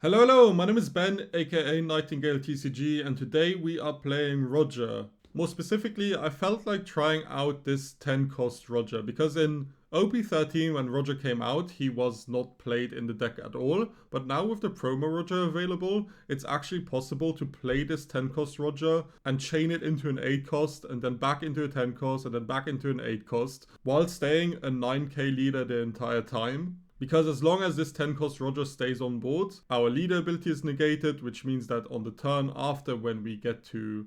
Hello, my name is Ben, aka Nightingale TCG, and today we are playing Roger. More specifically, I felt like trying out this 10 cost Roger, because in OP13 when Roger came out, he was not played in the deck at all, but now with the promo Roger available, it's actually possible to play this 10 cost Roger and chain it into an 8 cost, and then back into a 10 cost, and then back into an 8 cost, while staying a 9k leader the entire time. Because as long as this 10 cost Roger stays on board, our leader ability is negated, which means that on the turn after, when we get to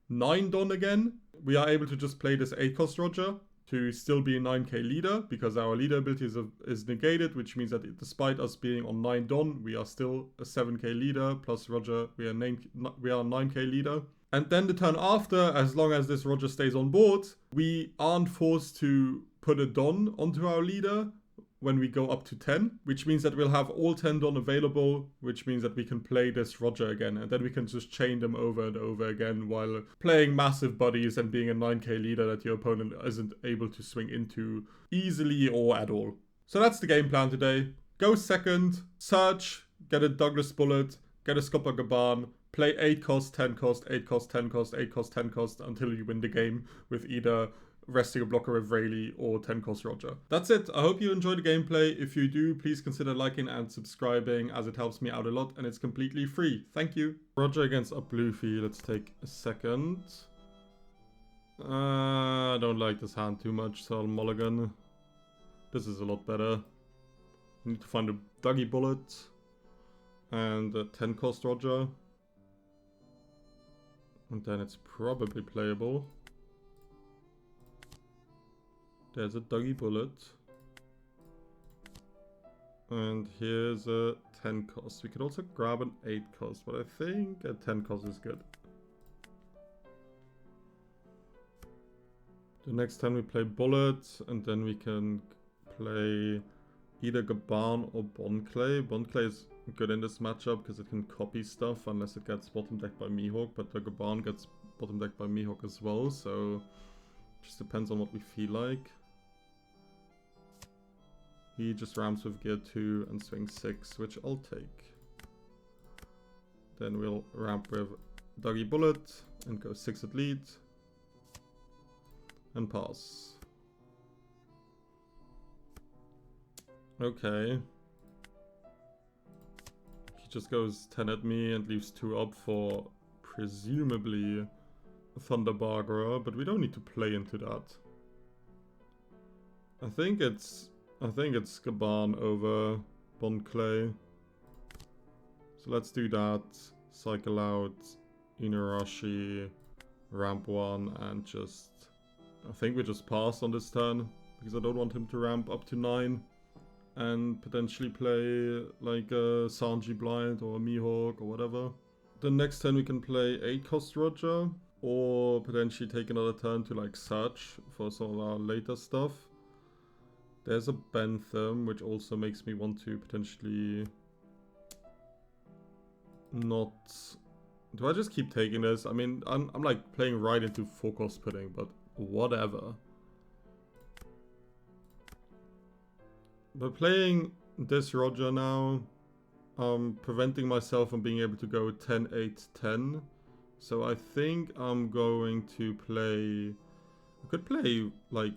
9 Don again, we are able to just play this 8 cost Roger to still be a 9k leader, because our leader ability is negated, which means that despite us being on 9 Don, we are still a 7k leader, plus Roger, we are 9k leader. And then the turn after, as long as this Roger stays on board, we aren't forced to put a Don onto our leader when we go up to 10, which means that we'll have all 10 Don available, which means that we can play this Roger again, and then we can just chain them over and over again while playing massive buddies and being a 9k leader that your opponent isn't able to swing into easily or at all. So that's the game plan today. Go second, search, get a Douglas Bullet, get a Scopper Gaban, play 8 cost, 10 cost, 8 cost, 10 cost, 8 cost, 10 cost until you win the game with either resting a blocker with Rayleigh or 10 cost Roger. That's it. I hope you enjoyed the gameplay. If you do, please consider liking and subscribing, as it helps me out a lot and it's completely free. Thank you. Roger against UP Luffy. Let's take a second. I don't like this hand too much, so I'll mulligan. This is a lot better. I need to find a Dougie Bullet and a 10 cost Roger. And then it's probably playable. There's a Dougie Bullet. And here's a 10 cost. We could also grab an 8 cost, but I think a 10 cost is good. The next time we play Bullet, and then we can play either Gaban or Bonclay. Bonclay is good in this matchup because it can copy stuff unless it gets bottom decked by Mihawk, but the Gaban gets bottom decked by Mihawk as well, so just depends on what we feel like. He just ramps with gear 2 and swing 6, which I'll take. Then we'll ramp with Dougie Bullet and go 6 at lead. And pass. Okay. He just goes 10 at me and leaves 2 up for presumably Thunder Bargerer, but we don't need to play into that. I think it's Gaban over Bonclay. So let's do that. Cycle out Inuarashi, ramp 1, and just... I think we just pass on this turn, because I don't want him to ramp up to 9 and potentially play like a Sanji Blind or a Mihawk or whatever. The next turn we can play 8 cost Roger, or potentially take another turn to like search for some of our later stuff. There's a Bentham, which also makes me want to potentially not... Do I just keep taking this? I mean, I'm like playing right into 4 cost pudding, but whatever. But playing this Roger now, preventing myself from being able to go 10, 8, 10. So I think I'm going to play... I could play like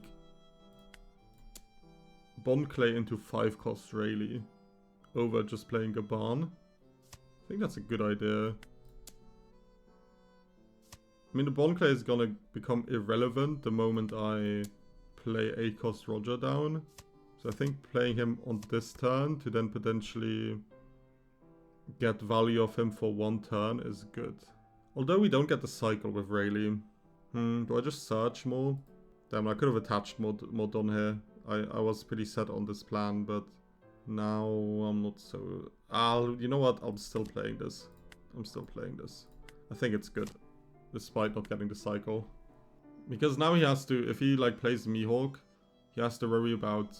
Bonclay into 5 cost Rayleigh over just playing Gaban. I think that's a good idea. I mean, the Bonclay is gonna become irrelevant the moment I play 8 cost Roger down. So I think playing him on this turn to then potentially get value of him for 1 turn is good. Although we don't get the cycle with Rayleigh. Do I just search more? Damn, I could have attached more Don here. I was pretty set on this plan, but now I'm not so... you know what? I'm still playing this. I think it's good, despite not getting the cycle. Because now he has to... If he like plays Mihawk, he has to worry about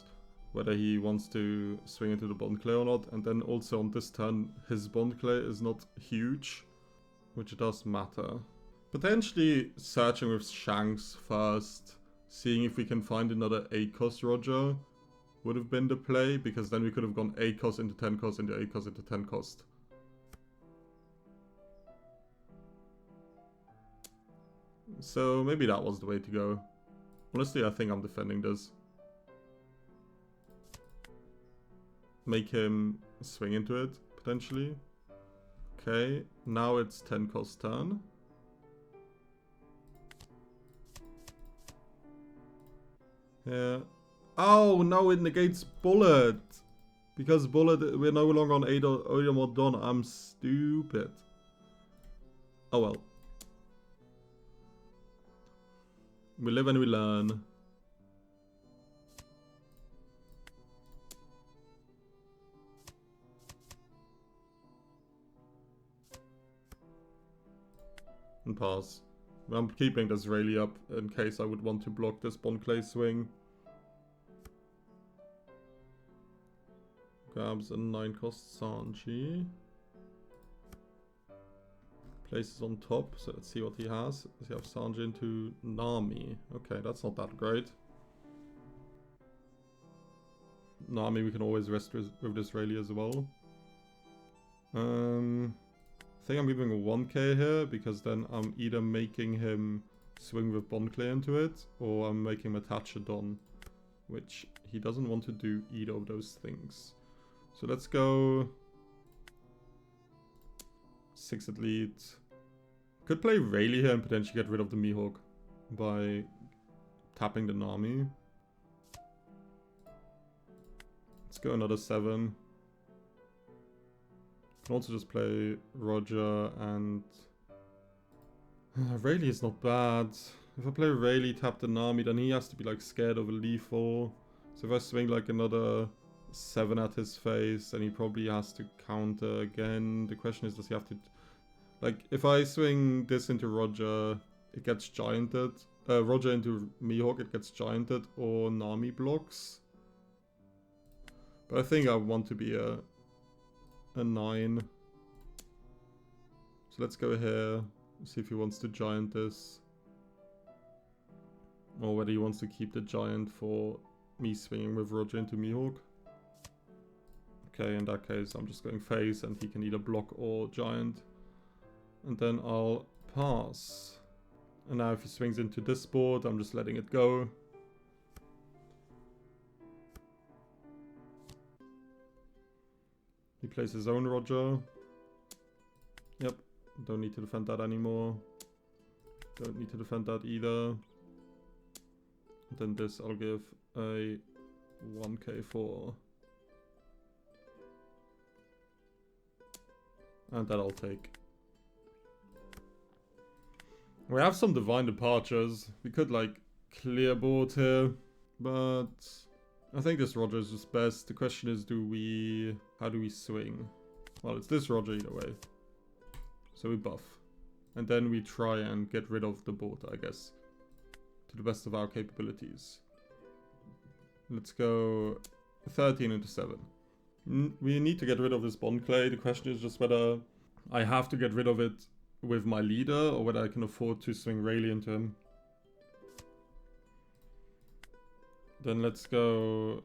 whether he wants to swing into the Bonclay or not. And then also on this turn, his Bonclay is not huge, which does matter. Potentially searching with Shanks first, seeing if we can find another 8 cost Roger would have been the play, because then we could have gone 8 cost into 10 cost into 8 cost into 10 cost. So maybe that was the way to go. Honestly, I think I'm defending this. Make him swing into it, potentially. Okay, now it's 10 cost turn. Yeah. Oh, no, it negates bullet. Because bullet, we're no longer on 8 or more done. I'm stupid. Oh well. We live and we learn. And pass. I'm keeping this Rayleigh up in case I would want to block this Bonclay swing. Grabs a 9 cost Sanji. Places on top, so let's see what he has. Does he have Sanji into Nami? Okay, that's not that great. Nami we can always rest with this Rayleigh as well. I think I'm giving a 1k here, because then I'm either making him swing with Bonclay into it, or I'm making him attach a Don, which he doesn't want to do either of those things. So let's go 6 elite. Could play Rayleigh here and potentially get rid of the Mihawk by tapping the Nami. Let's go another 7. Can also just play Roger and... Rayleigh is not bad. If I play Rayleigh, tap the Nami, then he has to be like scared of a lethal. So if I swing like another 7 at his face, then he probably has to counter again. The question is, does he have to... Like, if I swing this into Roger, it gets gianted. Roger into Mihawk, it gets gianted, or Nami blocks. But I think I want to be a 9. So let's go here, see if he wants to giant this. Or whether he wants to keep the giant for me swinging with Roger into Mihawk. Okay, in that case, I'm just going face, and he can either block or giant. And then I'll pass. And now if he swings into this board, I'm just letting it go. He plays his own Roger. Yep, don't need to defend that anymore. Don't need to defend that either. And then this I'll give a 1k for. And that I'll take. We have some divine departures. We could like clear board here, but I think this Roger is just best. The question is, how do we swing? Well, it's this Roger either way. So we buff. And then we try and get rid of the board, I guess. To the best of our capabilities. Let's go 13 into 7. We need to get rid of this Bonclay. The question is just whether I have to get rid of it with my leader, or whether I can afford to swing Rayleigh into him. Then let's go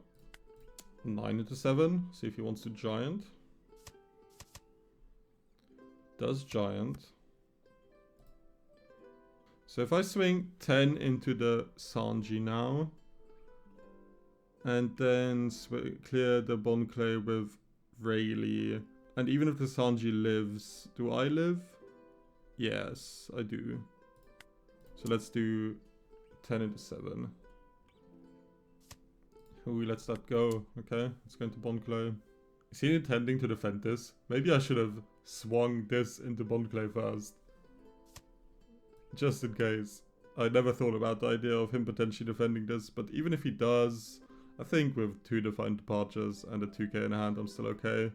9 into 7. See if he wants to giant. Does giant. So if I swing 10 into the Sanji now, and then clear the Bonclay with Rayleigh, and even if the Sanji lives, do I live? Yes, I do. So let's do 10 into 7. Ooh, lets that go. Okay, let's go into Bonclay. Is he intending to defend this? Maybe I should have swung this into Bonclay first. Just in case. I never thought about the idea of him potentially defending this, but even if he does, I think with 2 defined departures and a 2k in hand, I'm still okay.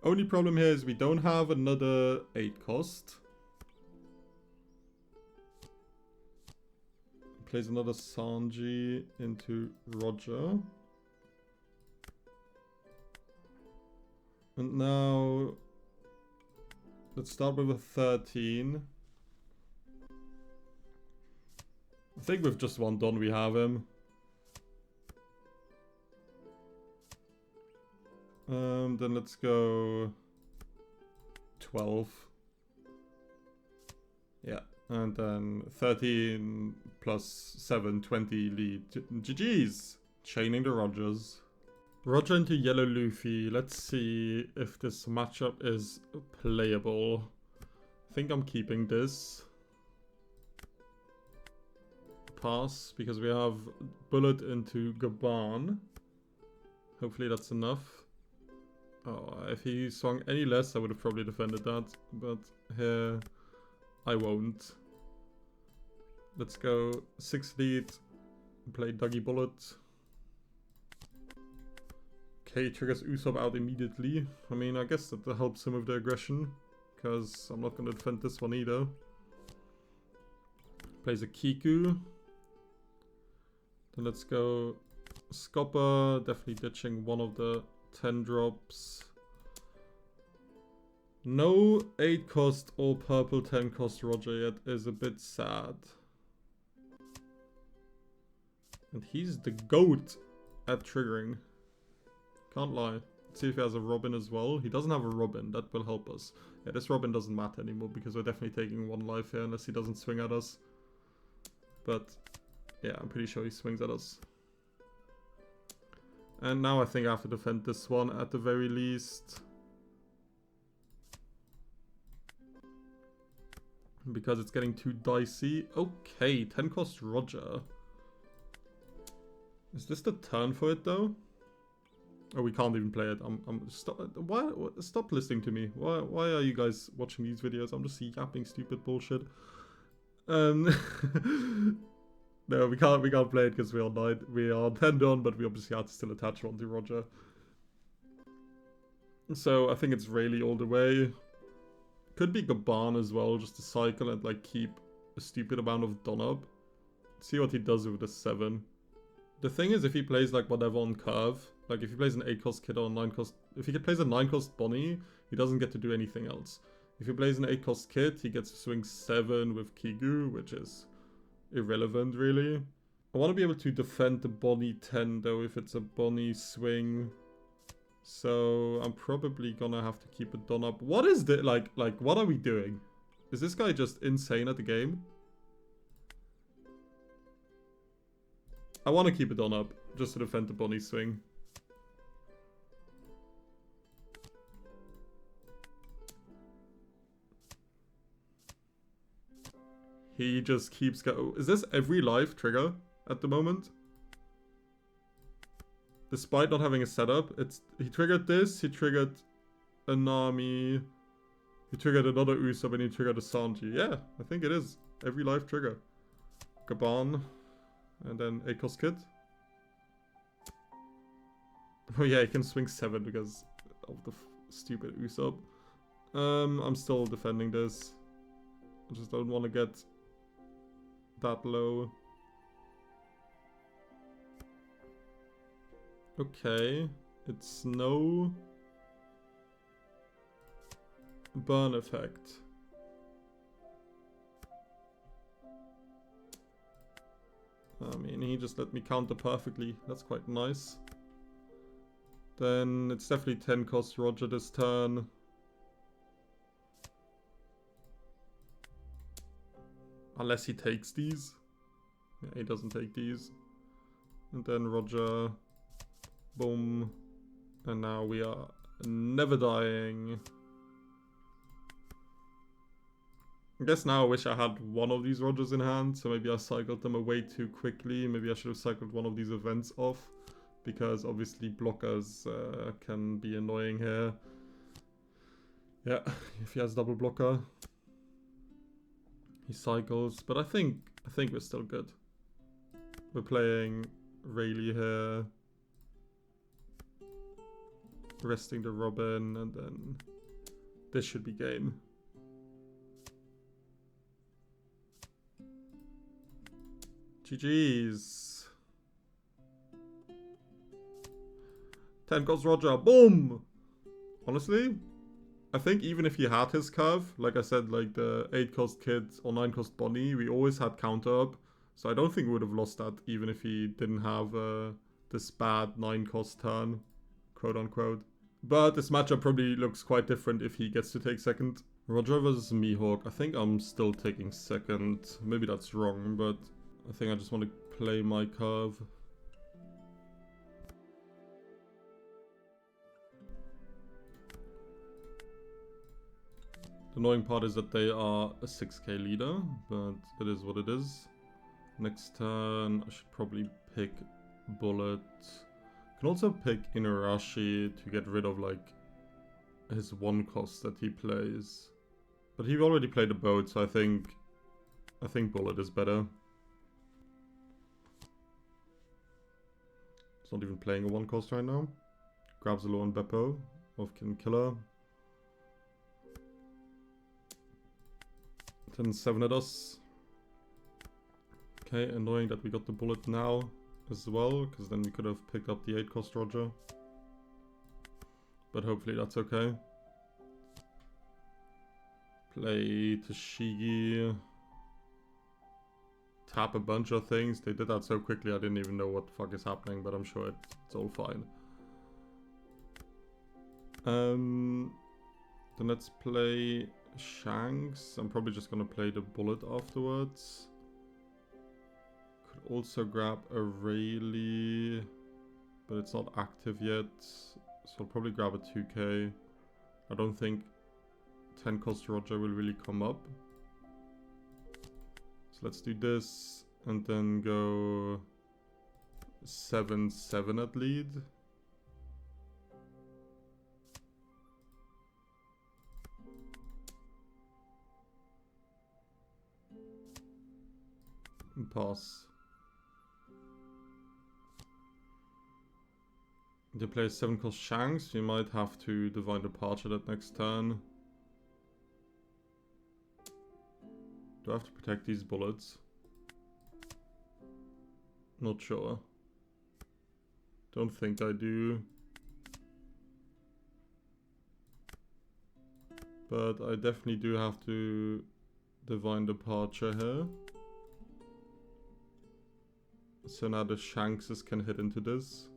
Only problem here is we don't have another 8 cost. Plays another Sanji into Roger. And now let's start with a 13. I think with just one Don we have him. Then let's go 12. Yeah, And then 13 plus 7, 20 lead. GG's. Chaining the Rogers. Roger into yellow Luffy. Let's see if this matchup is playable. I think I'm keeping this. Pass, because we have bullet into Gaban. Hopefully that's enough. Oh, if he swung any less, I would have probably defended that. But here, I won't. Let's go 6 lead. Play Dougie Bullet. Okay, triggers Usopp out immediately. I mean, I guess that helps him with the aggression. Because I'm not going to defend this one either. Plays a Kiku. Then let's go Scopper. Definitely ditching one of the 10 drops. No 8 cost or purple 10 cost Roger yet is a bit sad. And he's the GOAT at triggering. Can't lie. Let's see if he has a Robin as well. He doesn't have a Robin. That will help us. Yeah, this Robin doesn't matter anymore because we're definitely taking 1 life here unless he doesn't swing at us. But yeah, I'm pretty sure he swings at us. And now I think I have to defend this one at the very least. Because it's getting too dicey. Okay, 10 cost Roger. Is this the turn for it though? Oh, we can't even play it. Stop listening to me. Why are you guys watching these videos? I'm just yapping stupid bullshit. No, we can't play it because we are 9. We are 10 done, but we obviously had to still attach one to Roger. So I think it's Rayleigh all the way. Could be Gaban as well, just to cycle and like keep a stupid amount of done up. See what he does with the 7. The thing is, if he plays like whatever on curve, like if he plays an 8 cost Kid or a 9 cost, if he plays a 9 cost Bonnie, he doesn't get to do anything else. If he plays an 8 cost Kid, he gets to swing 7 with Kigu, which is irrelevant really. I want to be able to defend the Bonnie 10 though if it's a Bonnie swing. So I'm probably gonna have to keep it done up. What is the like what are we doing? Is this guy just insane at the game? I want to keep it done up just to defend the Bonnie swing. He just keeps going. Is this every live trigger at the moment? Despite not having a setup, he triggered this, he triggered a Nami, he triggered another Usopp, and he triggered a Sanji. Yeah, I think it is every live trigger. Gaban, and then 8 cost Kid. Oh yeah, he can swing 7 because of the stupid Usopp. I'm still defending this. I just don't want to get that low. Okay, it's no burn effect. I mean, he just let me counter perfectly. That's quite nice. Then it's definitely 10 cost Roger this turn. Unless he takes these. Yeah, he doesn't take these. And then Roger. Boom. And now we are never dying. I guess now I wish I had one of these Rogers in hand. So maybe I cycled them away too quickly. Maybe I should have cycled one of these events off. Because obviously blockers can be annoying here. Yeah, if he has double blocker. He cycles. But I think we're still good. We're playing Rayleigh here. Resting the Robin, and then this should be game. GG's. 10 cost Roger, boom! Honestly, I think even if he had his curve, like I said, like the 8 cost Kid or 9 cost Bonnie, we always had counter up. So I don't think we would have lost that even if he didn't have this bad 9 cost turn, quote unquote. But this matchup probably looks quite different if he gets to take second. Roger versus Mihawk. I think I'm still taking second. Maybe that's wrong, but I think I just want to play my curve. The annoying part is that they are a 6k leader, but it is what it is. Next turn, I should probably pick Bullet. Can also pick Inarashi to get rid of like his one cost that he plays. But he already played a boat, so I think Bullet is better. It's not even playing a one cost right now. Grabs a low on Beppo of Kin Killer. Then 7 at us. Okay, annoying that we got the Bullet now as well, because then we could have picked up the 8 cost Roger. But hopefully that's okay. Play Tashigi. Tap a bunch of things. They did that so quickly I didn't even know what the fuck is happening, but I'm sure it's all fine. Then let's play Shanks. I'm probably just gonna play the Bullet afterwards. Could also grab a Rayleigh, but it's not active yet. So I'll probably grab a 2k. I don't think 10 cost Roger will really come up. So let's do this and then go 7-7 at lead. And pass. They play 7 cost Shanks. We might have to Divine Departure that next turn. Do I have to protect these bullets? Not sure. Don't think I do. But I definitely do have to Divine Departure here. So now the Shankses can hit into this.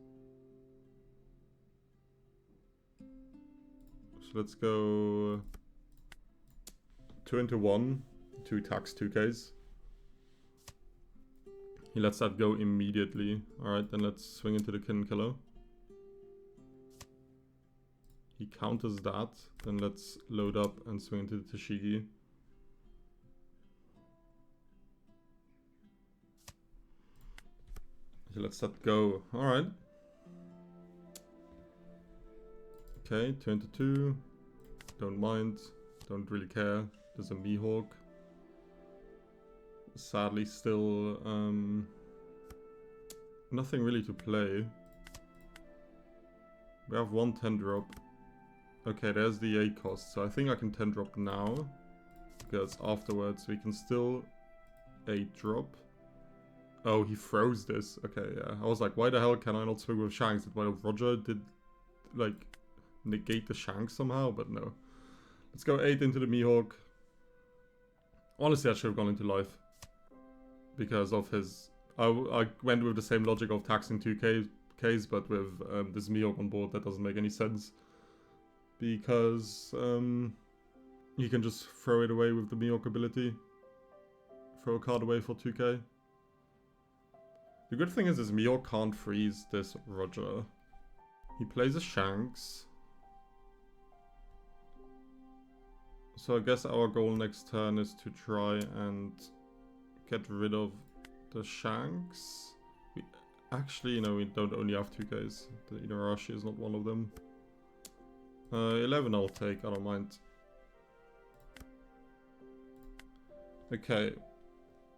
So let's go 2 into 1. 2 attacks, 2ks. He lets that go immediately. Alright, then let's swing into the Kin Killer. He counters that. Then let's load up and swing into the Tashigi. He lets that go. Alright. Okay, 2 into 2. Don't mind. Don't really care. There's a Mihawk. Sadly still nothing really to play. We have 1 10 drop. Okay, there's the 8 cost, so I think I can 10 drop now. Because afterwards we can still 8 drop. Oh, he froze this. Okay, yeah. I was like, why the hell can I not swing with Shanks? Did my Roger did like negate the Shanks somehow? But no. Let's go 8 into the Mihawk. Honestly, I should have gone into life. Because of his... I went with the same logic of taxing 2Ks, but with this Mihawk on board, that doesn't make any sense. Because you can just throw it away with the Mihawk ability. Throw a card away for 2k. The good thing is this Mihawk can't freeze this Roger. He plays a Shanks. So I guess our goal next turn is to try and get rid of the Shanks. Actually, no, we don't only have 2Ks. The Inarashi is not one of them. 11 I'll take, I don't mind. Okay.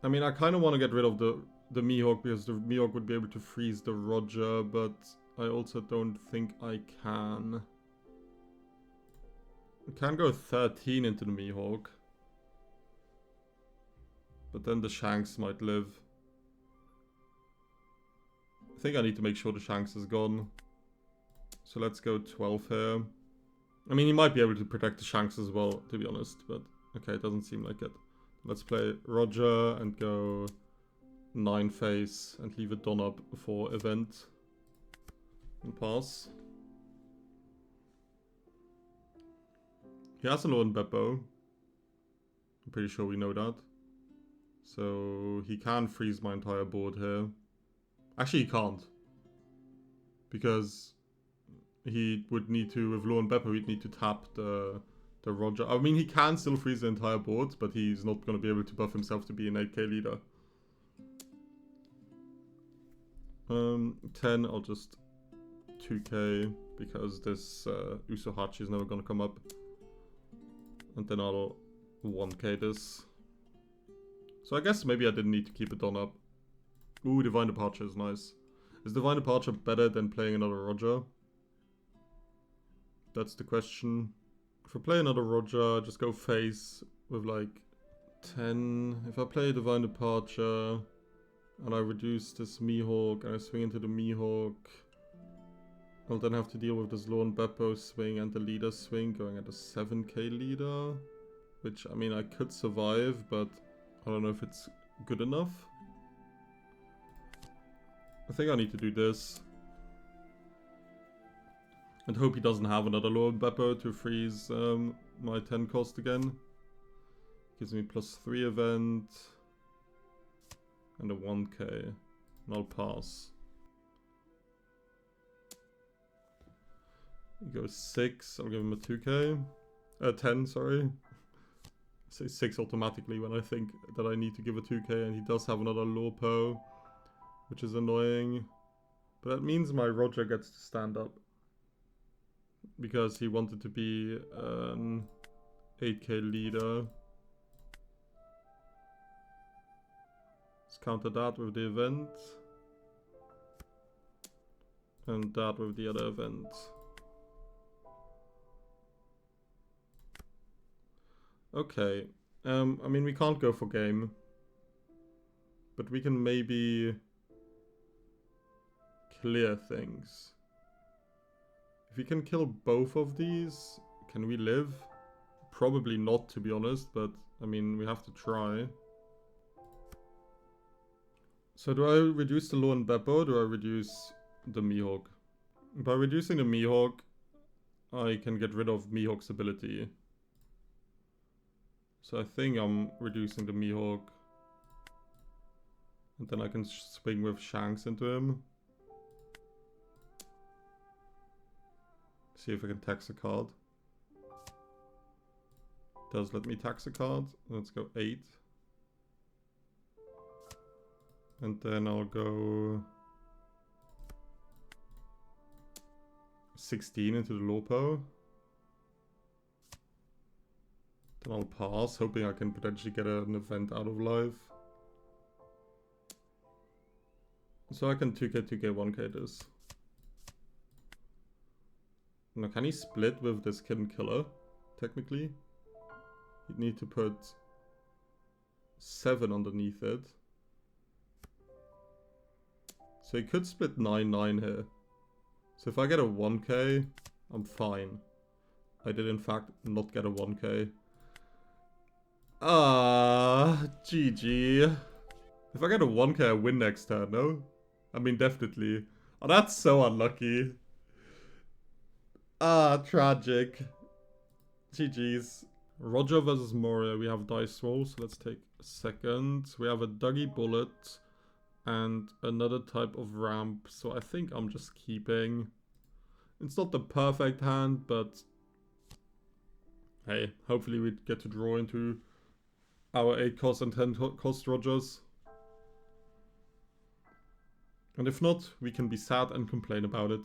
I mean, I kind of want to get rid of the Mihawk because the Mihawk would be able to freeze the Roger, but I also don't think I can. I can go 13 into the Mihawk. But then the Shanks might live. I think I need to make sure the Shanks is gone. So let's go 12 here. I mean, he might be able to protect the Shanks as well, to be honest. But okay, it doesn't seem like it. Let's play Roger and go 9 face and leave a Don up for event. And pass. He has a Lord Beppo. I'm pretty sure we know that. So he can freeze my entire board here. Actually, he can't. Because he would need to, with Lord Beppo, he'd need to tap the Roger. I mean, he can still freeze the entire board, but he's not going to be able to buff himself to be an 8k leader. 10, I'll just 2k, because this Usohachi is never going to come up. And then I'll 1k this. So I guess maybe I didn't need to keep it on up. Ooh, Divine Departure is nice. Is Divine Departure better than playing another Roger? That's the question. If I play another Roger, just go face with like 10. If I play Divine Departure and I reduce this Mihawk and I swing into the Mihawk, I'll then have to deal with this Lorne Beppo swing and the leader swing going at a 7k leader. Which, I mean, I could survive, but I don't know if it's good enough. I think I need to do this. And hope he doesn't have another Lord Beppo to freeze my 10 cost again. Gives me +3 event. And a 1k. And I'll pass. He goes 6. I'll give him a 2k. 10, sorry. I say 6 automatically when I think that I need to give a 2k. And he does have another Lorpo, which is annoying. But that means my Roger gets to stand up. Because he wanted to be an 8k leader. Let's counter that with the event. And that with the other event. Okay. I mean, we can't go for game. But we can maybe clear things. If we can kill both of these, can we live? Probably not, to be honest, but I mean, we have to try. So do I reduce the Lorne Beppo or do I reduce the Mihawk? By reducing the Mihawk, I can get rid of Mihawk's ability. So I think I'm reducing the Mihawk. And then I can swing with Shanks into him. See if I can tax a card. Does let me tax a card. Let's go 8. And then I'll go 16 into the Lorpo. Then I'll pass, hoping I can potentially get an event out of life. So I can 2k, 2k, 1k this. Now, can he split with this Kitten Killer? Technically, he'd need to put 7 underneath it. So he could split 9-9 here. So if I get a 1k, I'm fine. I did in fact not get a 1k. Ah, GG. If I get a 1k, I win next turn, no? I mean, definitely. Oh, that's so unlucky. Ah, tragic. GG's. Roger versus Moria. We have dice rolls. So let's take a second. We have a Dougie Bullet and another type of ramp. So I think I'm just keeping. It's not the perfect hand, but hey, hopefully we get to draw into our 8 cost and 10 cost Rogers. And if not, we can be sad and complain about it.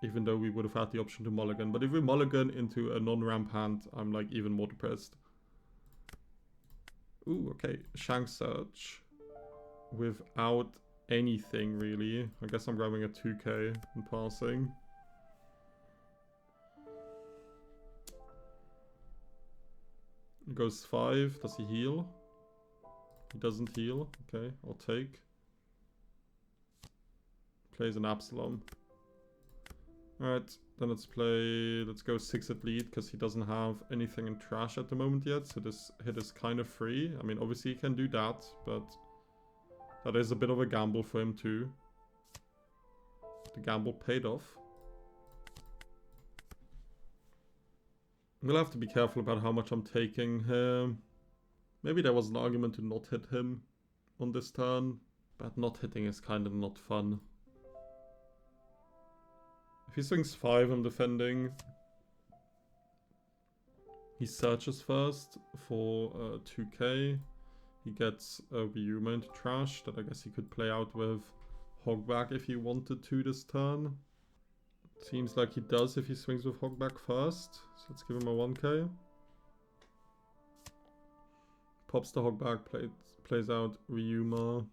Even though we would have had the option to mulligan. But if we mulligan into a non-ramp hand, I'm like even more depressed. Ooh, okay. Shank Search. Without anything, really. I guess I'm grabbing a 2k and passing. It goes 5. Does he heal? He doesn't heal. Okay, I'll take. Plays an Absalom. Alright, then let's go 6 at lead, because he doesn't have anything in trash at the moment yet, so this hit is kind of free. I mean, obviously he can do that, but that is a bit of a gamble for him too. The gamble paid off. I'm gonna have to be careful about how much I'm taking here. Maybe there was an argument to not hit him on this turn, but not hitting is kind of not fun. If he swings 5, I'm defending. He searches first for 2k. He gets a Ryuma into trash that I guess he could play out with Hogback if he wanted to this turn. Seems like he does if he swings with Hogback first. So let's give him a 1k. Pops the Hogback, plays out Ryuma.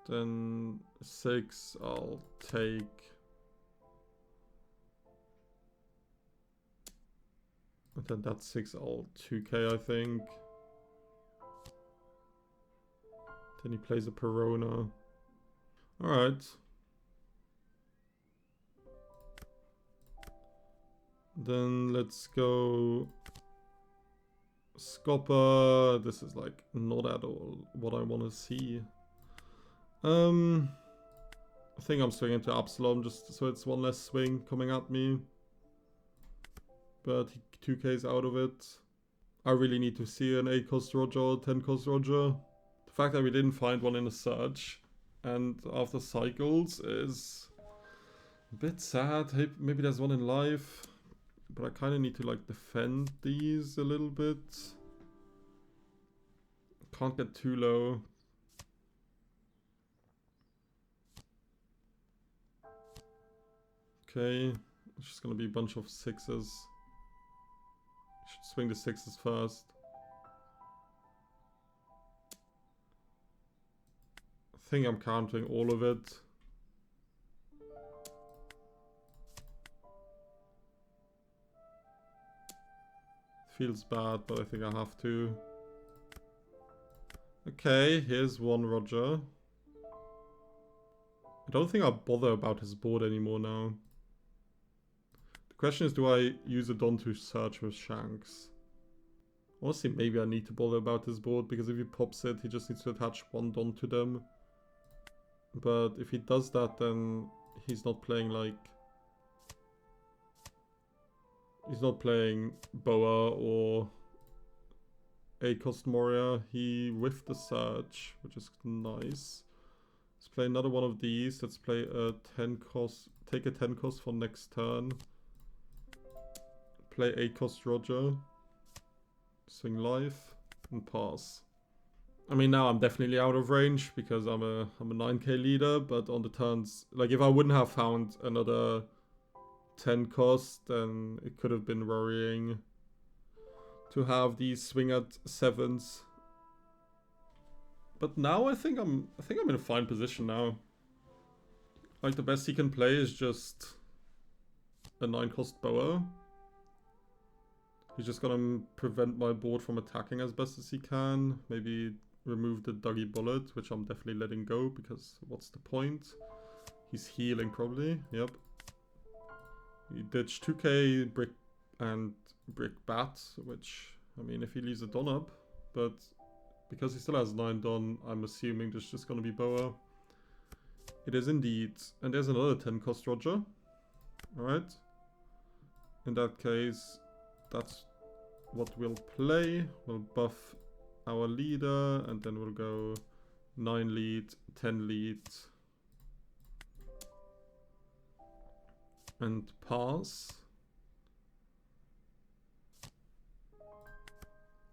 Then 6, I'll take. And then that's 6, I'll 2k, I think. Then he plays a Perona. Alright. Then let's go Scopper. This is like not at all what I want to see. I think I'm swinging to Absalom just so it's one less swing coming at me. But he 2k's out of it. I really need to see an 8 cost Roger or 10 cost Roger. The fact that we didn't find one in a search and after cycles is a bit sad. Hey, maybe there's one in life. But I kind of need to like defend these a little bit. Can't get too low. Okay, it's just gonna be a bunch of 6s. Should swing the 6s first. I think I'm counting all of it. Feels bad, but I think I have to. Okay, here's one Roger. I don't think I'll bother about his board anymore now. The question is, do I use a Don to search with Shanks? Honestly, maybe I need to bother about his board, because if he pops it, he just needs to attach one Don to them. But if he does that, then he's not playing like... He's not playing Boa or 8 cost Moria. He whiffed the search, which is nice. Let's play another one of these. Let's play a 10 cost. Take a 10 cost for next turn. Play 8 cost Roger. Swing life and pass. I mean, now I'm definitely out of range because I'm a 9k leader, but on the turns, like if I wouldn't have found another 10 cost, then it could have been worrying to have these swing at 7s. But now I think I'm in a fine position now. Like the best he can play is just a 9 cost Boa. He's just gonna prevent my board from attacking as best as he can. Maybe remove the Dougie Bullet, which I'm definitely letting go because what's the point? He's healing probably, yep. He ditched 2k Brick and Brick Bat, which, I mean, if he leaves a Don up, but because he still has 9 Don, I'm assuming there's just gonna be Boa. It is indeed. And there's another 10 cost Roger. Alright. In that case, that's what we'll play. We'll buff our leader, and then we'll go 9 lead, 10 lead. And pass.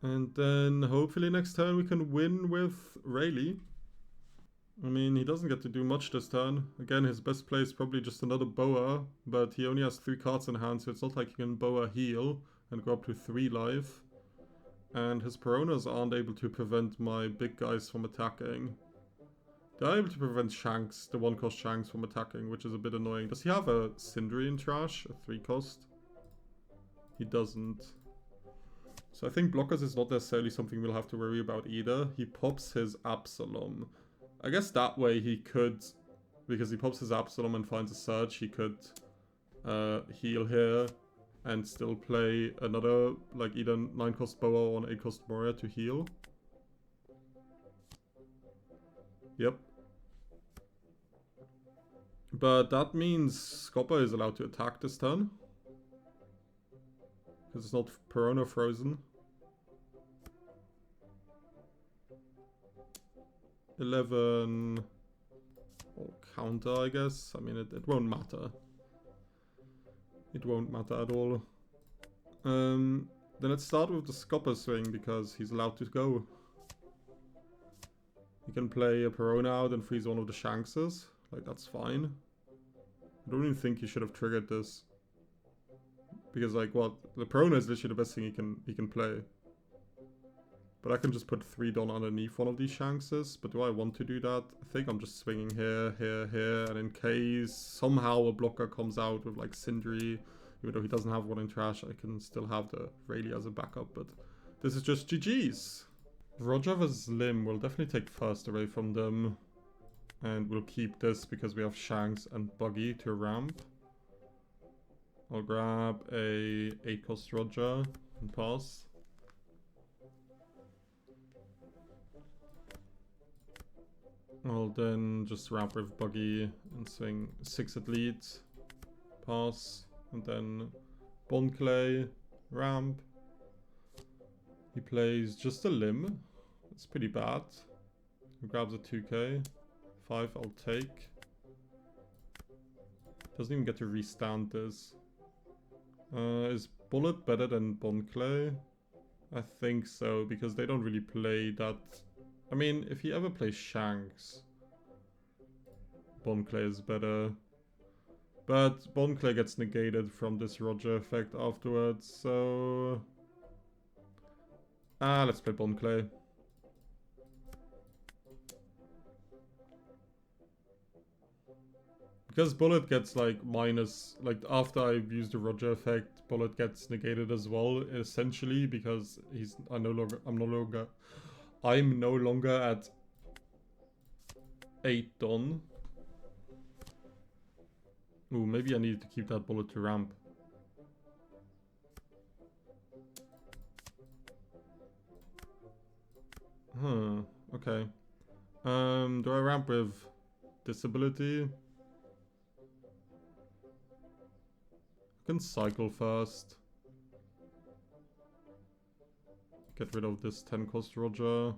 And then hopefully next turn we can win with Rayleigh. I mean, he doesn't get to do much this turn. Again, his best play is probably just another Boa, but he only has 3 cards in hand, so it's not like he can Boa heal and go up to 3 life. And his Peronas aren't able to prevent my big guys from attacking. They're able to prevent Shanks, the 1 cost Shanks, from attacking, which is a bit annoying. Does he have a Sindri in trash, a 3 cost? He doesn't. So I think blockers is not necessarily something we'll have to worry about either. He pops his Absalom. I guess that way he could, because he pops his Absalom and finds a search, he could heal here and still play another, like either 9 cost Boa or an 8 cost Moria to heal. Yep. But that means Scopper is allowed to attack this turn. Because it's not Perona frozen. 11. Or counter, I guess. I mean, it won't matter. It won't matter at all. Then let's start with the Scupper swing because he's allowed to go. He can play a Perona out and freeze one of the Shankses. Like, that's fine. I don't even think he should have triggered this. Because, like, what? The Perona is literally the best thing he can play. But I can just put 3 Don underneath one of these Shankses. But do I want to do that? I think I'm just swinging here, here, here. And in case somehow a blocker comes out with, like, Sindri, even though he doesn't have one in trash, I can still have the Rayleigh as a backup. But this is just GG's. Roger vs. Lim will definitely take first away from them. And we'll keep this because we have Shanks and Buggy to ramp. I'll grab a 8-cost Roger and pass. I'll then just ramp with Buggy and swing 6 at lead. Pass. And then Bonclay, ramp. He plays just a Lim. It's pretty bad. He grabs a 2k. 5 I'll take. Doesn't even get to restand this. Is Bullet better than Bonclay? I think so, because they don't really play that. I mean, if he ever plays Shanks, Bonclay is better. But Bonclay gets negated from this Roger effect afterwards, so... let's play Bonclay. Because Bullet gets like minus, like after I use the Roger effect, Bullet gets negated as well, essentially, because I'm no longer at 8 Don. Ooh, maybe I need to keep that Bullet to ramp. Huh, okay. Do I ramp with disability? I can cycle first. Get rid of this 10-cost Roger. I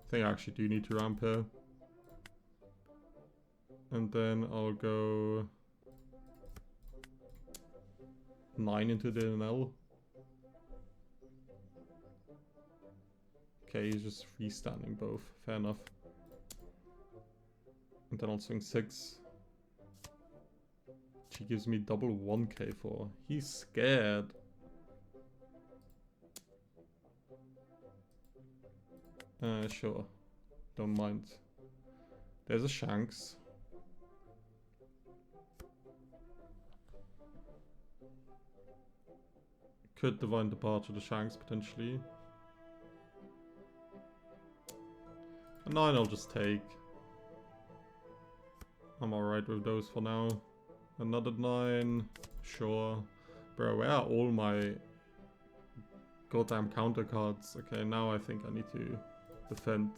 think I actually do need to ramp here. And then I'll go 9 into the NL. Okay, he's just freestanding both. Fair enough. And then I'll swing 6. She gives me double 1k for. He's scared. Sure. Don't mind. There's a Shanks. Could Divine Departure the Shanks potentially. A 9 I'll just take. I'm alright with those for now. Another 9. Sure. Bro, where are all my goddamn counter cards? Okay, now I think I need to defend.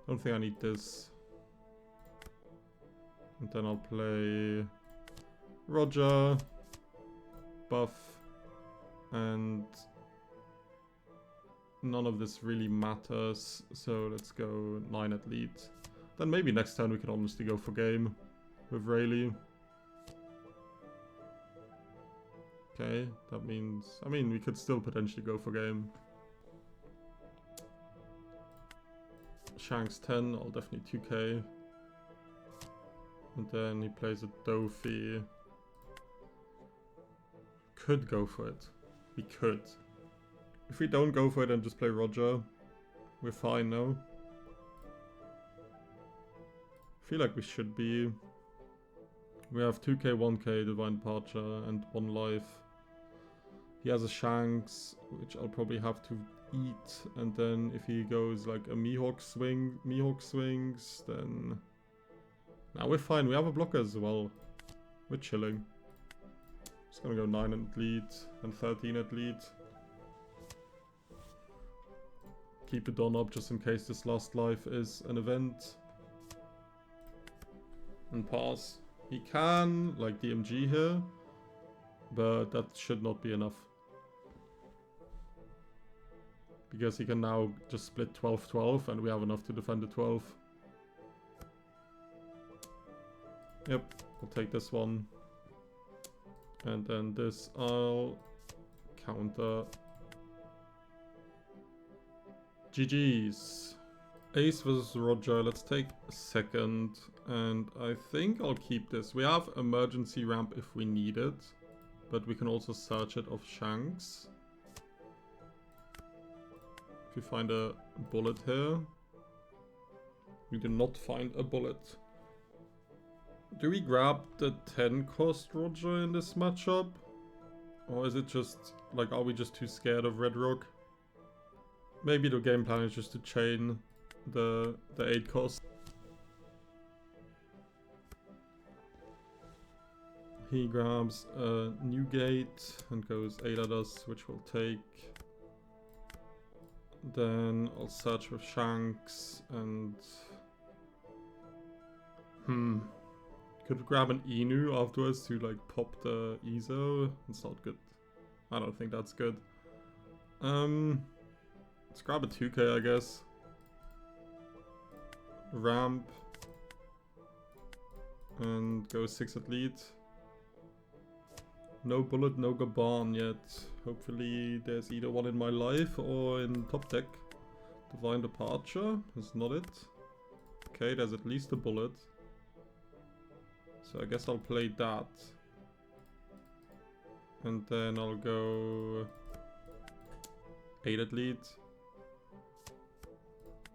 Don't think I need this. And then I'll play Roger, buff, and none of this really matters, so let's go 9 at lead. Then maybe next turn we can honestly go for game with Rayleigh. Okay, that means... I mean, we could still potentially go for game. Shanks 10, I'll definitely 2k. And then he plays a Dofi. Could go for it. We could. If we don't go for it and just play Roger, we're fine now. I feel like we should be. We have 2k, 1k Divine Departure, and 1 life. He has a Shanks, which I'll probably have to eat. And then if he goes like a Mihawk swings, then... Now we're fine. We have a blocker as well. We're chilling. Just gonna go 9 at lead and 13 at lead. Keep it on up just in case this last life is an event. And pass. He can, like, DMG here. but that should not be enough. Because he can now just split 12-12 and we have enough to defend the 12. Yep, I'll take this one. And then this I'll counter. GG's. Ace versus Roger, let's take a second. And I think I'll keep this. We have emergency ramp if we need it. But we can also search it off Shanks. If we find a bullet here. We do not find a bullet. Do we grab the 10 cost Roger in this matchup? Or is it just, like, are we just too scared of Red Rock? Maybe the game plan is just to chain the 8 cost. He grabs a new gate and goes 8 at us, which we'll take. Then I'll search with Shanks and... Could grab an Inu afterwards to like pop the Ezo. It's not good. I don't think that's good. Let's grab a 2k, I guess. Ramp. And go 6 at lead. No bullet, no Gaban yet. Hopefully there's either one in my life or in top deck. Divine Departure is not it. Okay, there's at least a bullet. So I guess I'll play that. And then I'll go 8 at lead.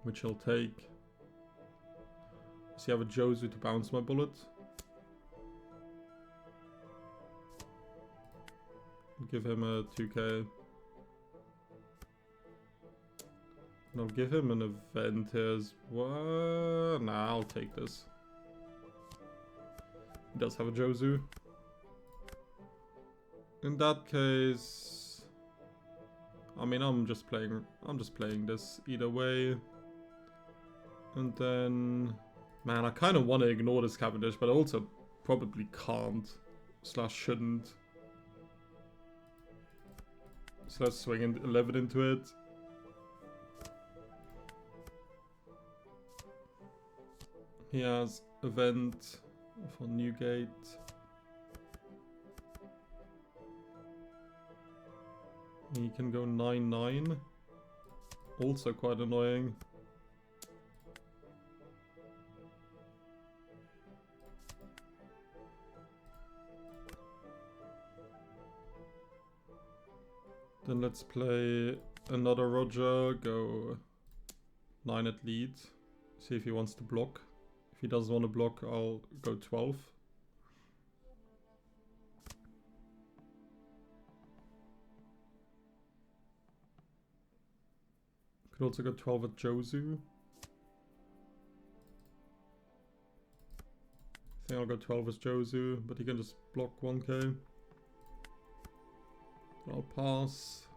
Which I'll take. Does he have a Jozu to bounce my bullet? Give him a 2k. And I'll give him an event here as well. Nah, I'll take this. He does have a Jozu. In that case, I mean, I'm just playing this either way. And then, man, I kind of want to ignore this Cavendish, but I also probably can't / shouldn't. So let's swing 11 into it. He has event for Newgate. He can go 9-9. Also quite annoying. Then let's play another Roger, go 9 at lead. See if he wants to block. If he doesn't want to block, I'll go 12. Could also go 12 at Jozu. I think I'll go 12 as Jozu, but he can just block 1k. I'll pass.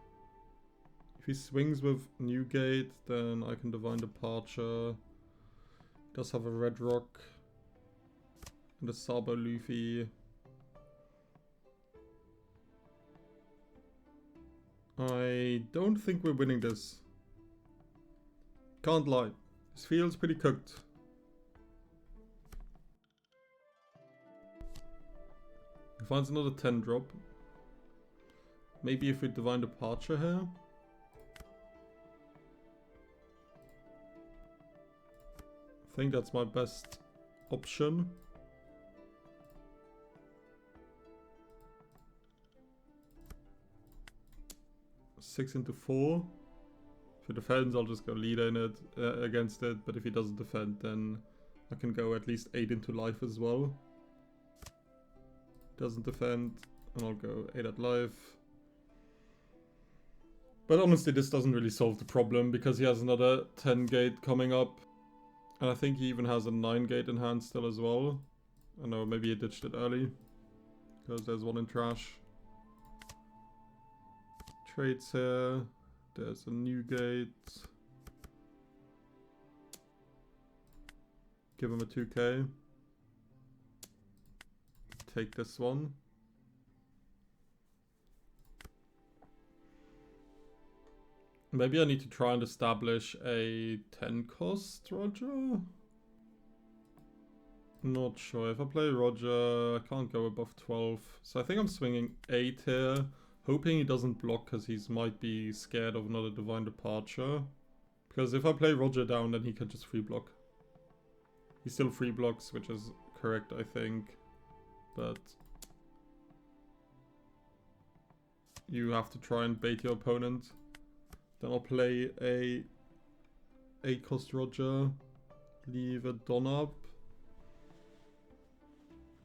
If he swings with Newgate, then I can Divine Departure. He does have a Red Rock. And a Sabo Luffy. I don't think we're winning this. Can't lie. This feels pretty cooked. He finds another 10 drop. Maybe if we Divine Departure here. I think that's my best option. Six into 4. If he defends, I'll just go leader in it against it. But if he doesn't defend, then I can go at least 8 into life as well. Doesn't defend, and I'll go 8 at life. But honestly, this doesn't really solve the problem because he has another 10 gate coming up. And I think he even has a 9 gate in hand still as well. I know, maybe he ditched it early. Because there's one in trash. Trades here. There's a new gate. Give him a 2k. Take this one. Maybe I need to try and establish a 10 cost Roger? Not sure. If I play Roger, I can't go above 12. So I think I'm swinging 8 here. Hoping he doesn't block because he might be scared of another Divine Departure. Because if I play Roger down, then he can just free block. He still free blocks, which is correct, I think. But you have to try and bait your opponent. Then I'll play a 8 cost Roger. Leave a Don up.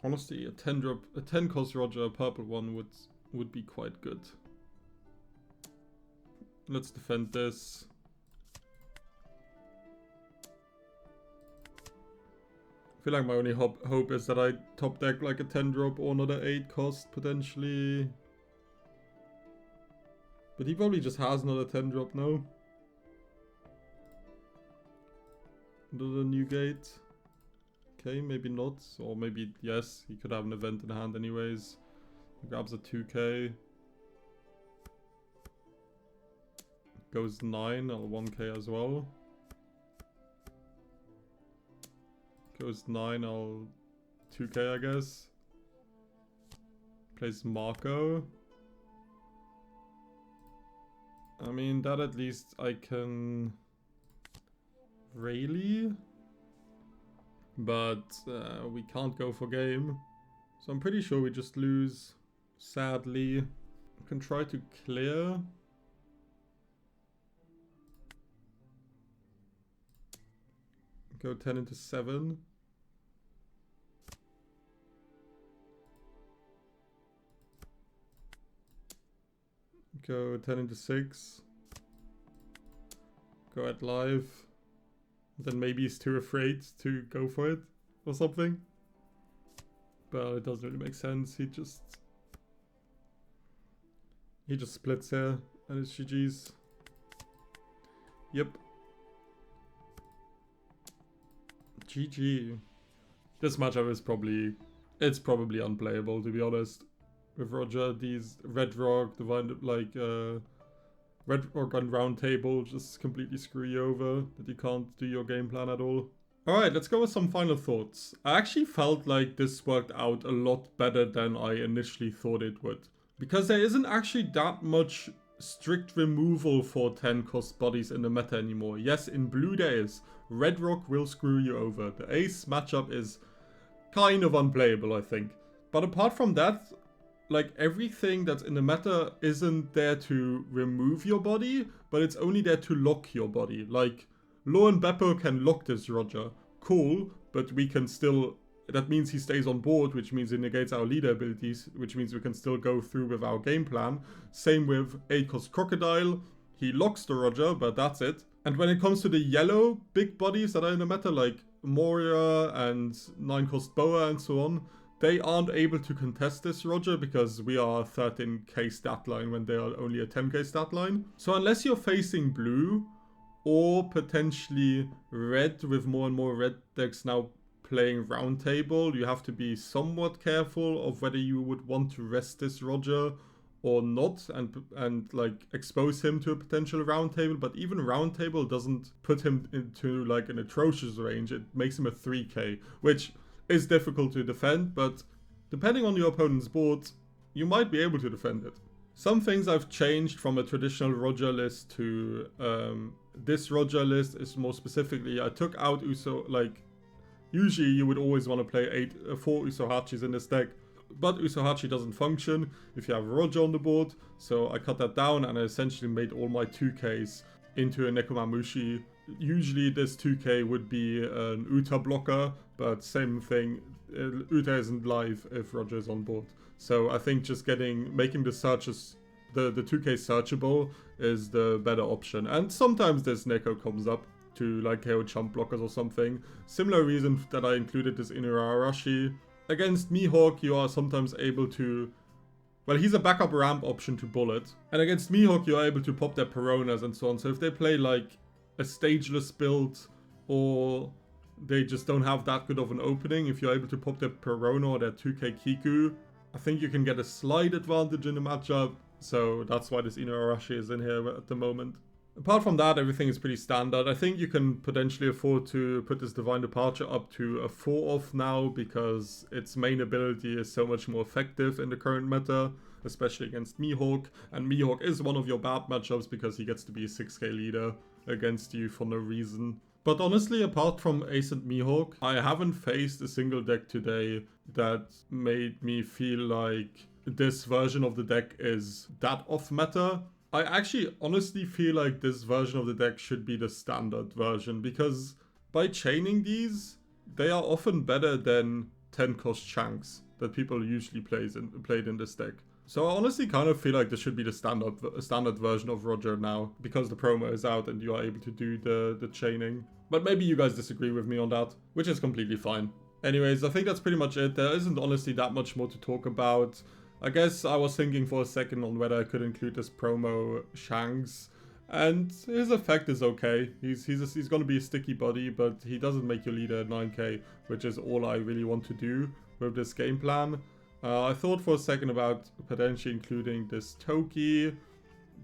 Honestly, a 10 cost Roger, a purple one would be quite good. Let's defend this. I feel like my only hope is that I top deck like a 10 drop or another 8 cost potentially. But he probably just has another 10 drop now. Another new gate. Okay, maybe not. Or maybe yes, he could have an event in hand anyways. He grabs a 2k. Goes 9, I'll 1k as well. Goes 9, I'll 2k I guess. Plays Marco. I mean, that at least I can rally. But we can't go for game. So I'm pretty sure we just lose, sadly. I can try to clear. Go 10 into 7. Go 10 into 6. Go at live. Then maybe he's too afraid to go for it or something. But it doesn't really make sense. He just splits here and it's GG's. Yep. GG. This matchup is probably unplayable, to be honest. With Roger, these Red Rock, Divine, like Red Rock and Round Table just completely screw you over, that you can't do your game plan at all. Alright, let's go with some final thoughts. I actually felt like this worked out a lot better than I initially thought it would. Because there isn't actually that much strict removal for 10 cost bodies in the meta anymore. Yes, in blue there is. Red Rock will screw you over. The ace matchup is kind of unplayable, I think. But apart from that, like everything that's in the meta isn't there to remove your body, but it's only there to lock your body. Like, Law and Beppo can lock this Roger. Cool, but we can still... That means he stays on board, which means it negates our leader abilities, which means we can still go through with our game plan. Same with 8 cost Crocodile. He locks the Roger, but that's it. And when it comes to the yellow big bodies that are in the meta, like Moria and 9 cost Boa and so on, they aren't able to contest this Roger because we are 13k stat line when they are only a 10k stat line. So unless you're facing blue or potentially red with more and more red decks now playing round table, you have to be somewhat careful of whether you would want to rest this Roger or not and like expose him to a potential round table. But even round table doesn't put him into like an atrocious range. It makes him a 3k, which is difficult to defend, but depending on your opponent's board, you might be able to defend it. Some things I've changed from a traditional Roger list to this Roger list is more specifically, I took out Uso, like, usually you would always want to play 4 Usohachis in this deck, but Usohachi doesn't function if you have a Roger on the board, so I cut that down and I essentially made all my 2Ks into a Nekomamushi. Usually this 2k would be an Uta blocker, but same thing, Uta isn't live if Roger is on board. So I think just making the searches, the 2k searchable is the better option. And sometimes this Neko comes up to like KO chump blockers or something. Similar reason that I included this Inuarashi. Against Mihawk you are sometimes able to, well, he's a backup ramp option to Bullet. And against Mihawk you are able to pop their Peronas and so on. So if they play like a stageless build or they just don't have that good of an opening, if you're able to pop their Perona or their 2k Kiku, I think you can get a slight advantage in the matchup. So that's why this Inuarashi is in here at the moment. Apart from that, everything is pretty standard. I think you can potentially afford to put this Divine Departure up to a 4-off now because its main ability is so much more effective in the current meta, especially against Mihawk. And Mihawk is one of your bad matchups because he gets to be a 6k leader against you for no reason. But honestly, apart from Ace and Mihawk, I haven't faced a single deck today that made me feel like this version of the deck is that off meta. I actually honestly feel like this version of the deck should be the standard version because by chaining these, they are often better than 10 cost Shanks that people usually played in this deck. So I honestly kind of feel like this should be the standard version of Roger now because the promo is out and you are able to do the chaining. But maybe you guys disagree with me on that, which is completely fine. Anyways, I think that's pretty much it. There isn't honestly that much more to talk about. I guess I was thinking for a second on whether I could include this promo Shanks, and his effect is okay. He's going to be a sticky body, but he doesn't make your leader 9k, which is all I really want to do with this game plan. I thought for a second about potentially including this Toki,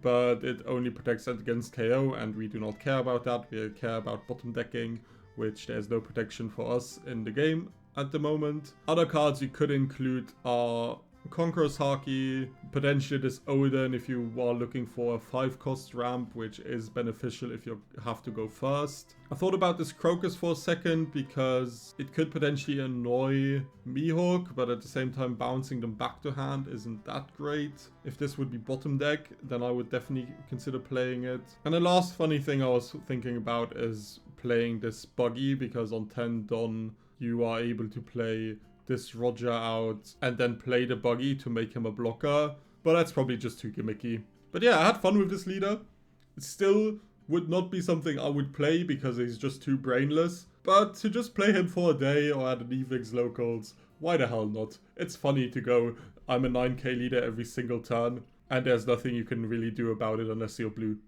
but it only protects against KO, and we do not care about that. We care about bottom decking, which there's no protection for us in the game at the moment. Other cards you could include are Conqueror's Haki, potentially this Odin if you are looking for a 5-cost ramp, which is beneficial if you have to go first. I thought about this Crocus for a second because it could potentially annoy Mihawk, but at the same time bouncing them back to hand isn't that great. If this would be bottom deck, then I would definitely consider playing it. And the last funny thing I was thinking about is playing this Buggy, because on 10 Don you are able to play this Roger out and then play the Buggy to make him a blocker, but that's probably just too gimmicky. But yeah, I had fun with this leader. It still would not be something I would play because he's just too brainless, but to just play him for a day or at an EVIX locals, why the hell not? It's funny to go, I'm a 9k leader every single turn, and there's nothing you can really do about it unless you're blue.